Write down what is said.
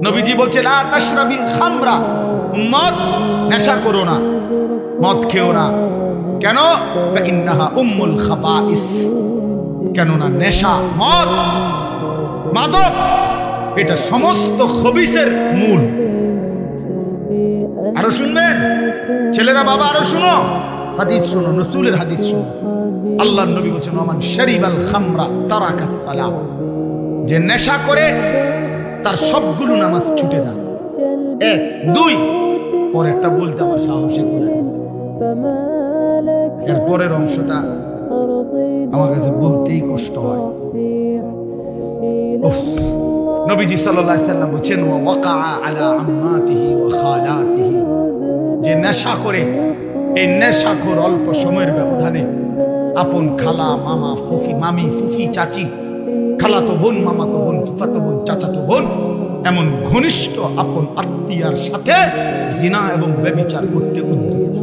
নবীজি বলছে লা তাশরাবিল খামরা, উম্মত নেশা করো না, মদ খেও না। কেন? ইন্নাহা উম্মুল খাবাইস, কেননা নেশা, মদ, মাদক এটা সমস্ত খবিসের মূল। আরো শুনবেন ছেলেরা, বাবা আরো শুনো, হাদিস শুনো, রাসূলের হাদিস শুনো। আল্লাহর নবী বলেছেন ওমান শারিবাল খামরা তারাকাস সালাম, যে নেশা করে তার সবগুলো নামাজ ছুটে যায়। এক, দুই, পরেরটা বলতে আমার সাহসী করে, এর পরের অংশটা আমার কাছে বলতেই কষ্ট হয়। নবীজি সাল্লাল্লাহু আলাইহি সাল্লাম বলেছেন ওয়া ওয়াকা আলা আম্মাতিহি ওয়া খালাতিহি, যে নেশা করে, এই নেশাখোর অল্প সময়ের ব্যবধানে আপন খালা, মামা, ফুফি, মামি, ফুফি, চাচি, খালাতো বোন, মামাতো বোন, ফুফাতো বোন, চাচাতো বোন, এমন ঘনিষ্ঠ আপন আত্মীয়ার সাথে জিনা এবং ব্যভিচার করতে উদ্যত।